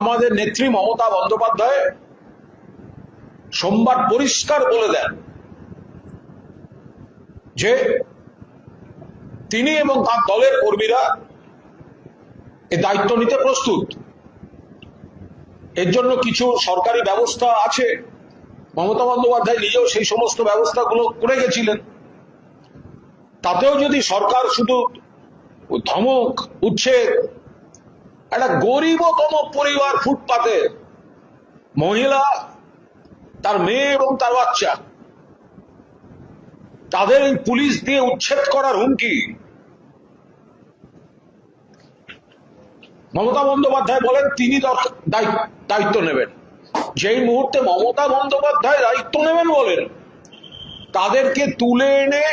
আমাদের নেত্রী মমতা বন্দ্যোপাধ্যায় সোমবার পরিষ্কার বলে দেন যে তিনি এবং তার দলের কর্মীরা এই দায়িত্ব নিতে প্রস্তুত। এর জন্য কিছু সরকারি ব্যবস্থা আছে, মমতা বন্দ্যোপাধ্যায় নিজেও সেই সমস্ত ব্যবস্থাগুলো করে গেছিলেন। তাতেও যদি সরকার শুধু ধমক উচ্ছেদ, একটা গরিবতম পরিবার ফুটপাতে মহিলা, তার মেয়ে এবং তার বাচ্চা, তাদের এই পুলিশ দিয়ে উচ্ছেদ করার হুমকি, মমতা বন্দ্যোপাধ্যায় বলেন তিনি দায়িত্ব নেবেন। যেই মুহূর্তে মমতা বন্দ্যোপাধ্যায় দায়িত্ব নেবেন বলেন, তাদেরকে তুলে এনে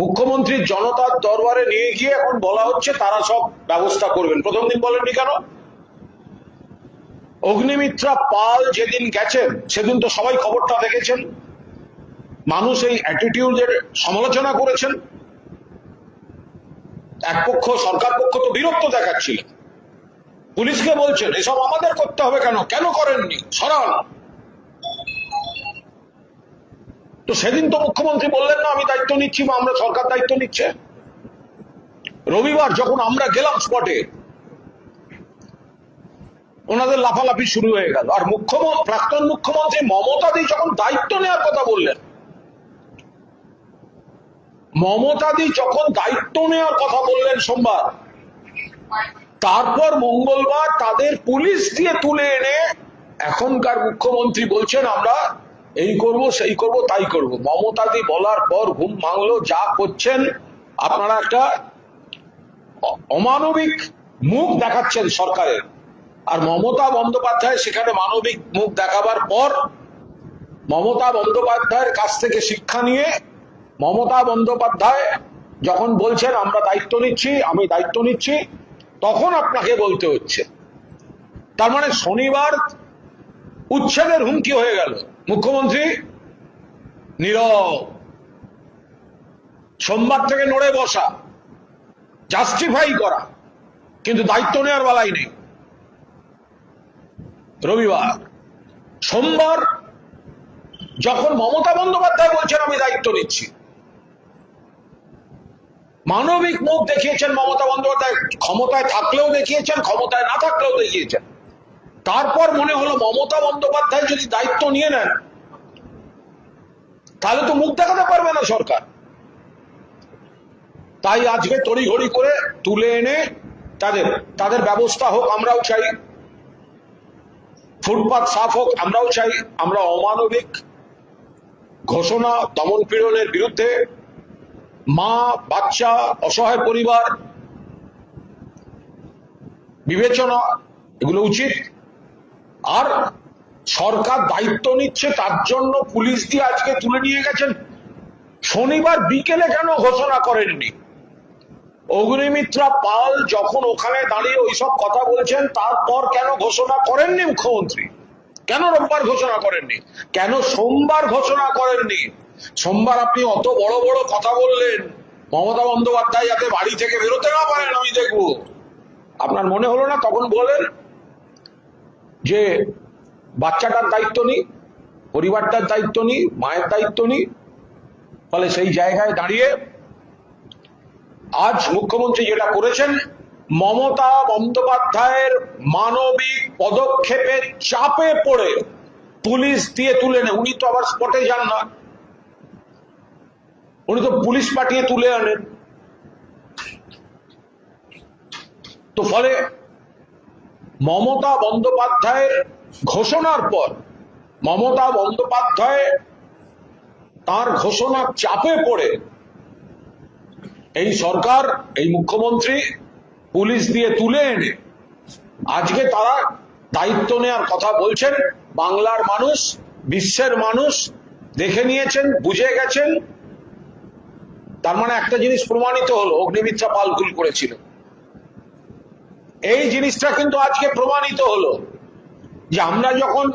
মুখ্যমন্ত্রীর জনতার দরবারে নিয়ে গিয়ে এখন বলা হচ্ছে তারা সব ব্যবস্থা করবেন। প্রথম দিন বলেননি কেন? অগ্নিমিত্রা পাল যেদিন গেছেন সেদিন তো সবাই খবরটা দেখেছেন, মানুষ এই অ্যাটিটিউডের সমালোচনা করেছেন। এক পক্ষ, সরকার পক্ষ তো বিরক্ত দেখাচ্ছিল, পুলিশকে বলছেন এসব আমাদের করতে হবে, কেন কেন করেননি, সরান। তো সেদিন তো মুখ্যমন্ত্রী বললেন না আমি দায়িত্ব নিচ্ছি বা আমরা সরকার দায়িত্ব নিচ্ছে। রবিবার যখন আমরা গেলাম স্পটে, ওনাদের লাফালাফি শুরু হয়ে গেল। আর প্রাক্তন মুখ্যমন্ত্রী মমতা দি যখন দায়িত্ব নেওয়ার কথা বললেন, মমতা দি যখন দায়িত্ব নেওয়ার কথা বললেন সোমবার, তারপর মঙ্গলবার তাদের পুলিশ দিয়ে তুলে এনে এখনকার মুখ্যমন্ত্রী বলছেন আমরা এই করব সেই করব তাই করব। মমতা দি বলার পর ঘুম ভাঙলো, যা করছেন আপনারা একটা অমানবিক মুখ দেখাচ্ছেন সরকারের। আর মমতা বন্দ্যোপাধ্যায় সেখানে মানবিক মুখ দেখাবার পর মমতা বন্দ্যোপাধ্যায়ের কাছ থেকে শিক্ষা নিয়ে মমতা বন্দ্যোপাধ্যায় যখন বলছেন আমরা দায়িত্ব নিচ্ছি, আমি দায়িত্ব নিচ্ছি, তখন আপনাকে বলতে হচ্ছে। তার মানে শনিবার উচ্ছেদের হুমকি হয়ে গেল, মুখ্যমন্ত্রী নীরব, সোমবার থেকে নড়ে বসা, জাস্টিফাই করা, কিন্তু দায়িত্ব নেওয়ার বেলায় নেই। রবিবার, সোমবার যখন মমতা বন্দ্যোপাধ্যায় বলছেন আমি দায়িত্ব নিচ্ছি, মানবিক মুখ দেখিয়েছেন মমতা বন্দ্যোপাধ্যায়, ক্ষমতায় থাকলেও দেখিয়েছেন, ক্ষমতায় না থাকলেও দেখিয়েছেন। তারপর মনে হলো মমতা বন্দ্যোপাধ্যায় যদি দায়িত্ব নিয়ে নেন তাহলে তো মুখ দেখাতে পারবে না সরকার। তাই আজকে তড়িঘড়ি করে তুলে এনে তাদের ব্যবস্থা হোক, আমরাও চাই, ফুটপাত সাফ হোক, আমরাও চাই। আমরা অমানবিক ঘোষণা, দমন পীড়নের বিরুদ্ধে, মা, বাচ্চা, অসহায় পরিবার বিবেচনা, এগুলো উচিত। আর সরকার দায়িত্ব নিচ্ছে, তার জন্য পুলিশ দিয়ে আজকে তুলে নিয়ে গেছেন। শনিবার বিকেলে কেন ঘোষণা করেননি? অগ্নিমিত্রা পাল যখন ওখানে দাঁড়িয়ে ওইসব কথা বলছেন, তারপর কেন ঘোষণা করেননি মুখ্যমন্ত্রী? কেন রোববার ঘোষণা করেননি? কেন সোমবার ঘোষণা করেননি? সোমবার আপনি অত বড় বড় কথা বললেন, মমতা বন্দ্যোপাধ্যায় যাতে বাড়ি থেকে বেরোতে না পারেন আমি দেখব। আপনার মনে হলো না তখন বলেন যে বাচ্চাটার দায়িত্ব নিই, পরিবারটার দায়িত্ব নিই, মায়ের দায়িত্ব নিই? ফলে সেই জায়গায় দাঁড়িয়ে আজ মুখ্যমন্ত্রী যেটা করেছেন, মমতা বন্দ্যোপাধ্যায়ের মানবিক পদক্ষেপের চাপে পড়ে পুলিশ দিয়ে তুলে নেন। উনি তো আবার স্পটে যান না, উনি তো পুলিশ পাঠিয়ে তুলে আনেন। তো ফলে মমতা বন্দ্যোপাধ্যায়ের ঘোষণার পর মমতা বন্দ্যোপাধ্যায় তার ঘোষণার চাপে পড়ে এই সরকার, এই মুখ্যমন্ত্রী পুলিশ দিয়ে তুলে এনে আজকে তারা দায়িত্ব নেওয়ার কথা বলছেন। বাংলার মানুষ, বিশ্বের মানুষ দেখে নিয়েছেন, বুঝে গেছেন। তার মানে একটা জিনিস প্রমাণিত হলো, অগ্নিমিত্রা পাল ভুল করেছিল। এই জিনিসটা কিন্তু আজকে প্রমাণিত হলো যে আমরা যখন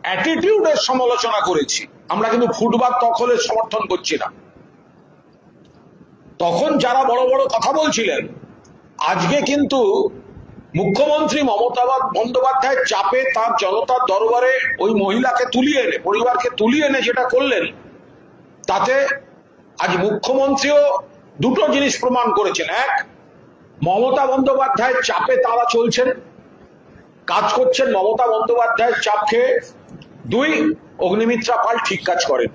অ্যাটিটিউডের সমালোচনা করেছি, আমরা কিন্তু ফুটপাত দখলের সমর্থন করছি না। তখন যারা বড় বড় কথা বলছিলেন, আজকে কিন্তু মুখ্যমন্ত্রী মমতা বন্দ্যোপাধ্যায়ের চাপে তার জনতার দরবারে ওই মহিলাকে তুলিয়ে এনে, পরিবারকে তুলিয়ে এনে যেটা করলেন, তাতে আজ মুখ্যমন্ত্রীও দুটো জিনিস প্রমাণ করেছেন। এক, মমতা বন্দ্যোপাধ্যায়ের চাপে তারা চলছেন, কাজ করছেন মমতা বন্দ্যোপাধ্যায়ের চাপ খেয়ে। দুই, অগ্নিমিত্রা পাল ঠিক কাজ করেন।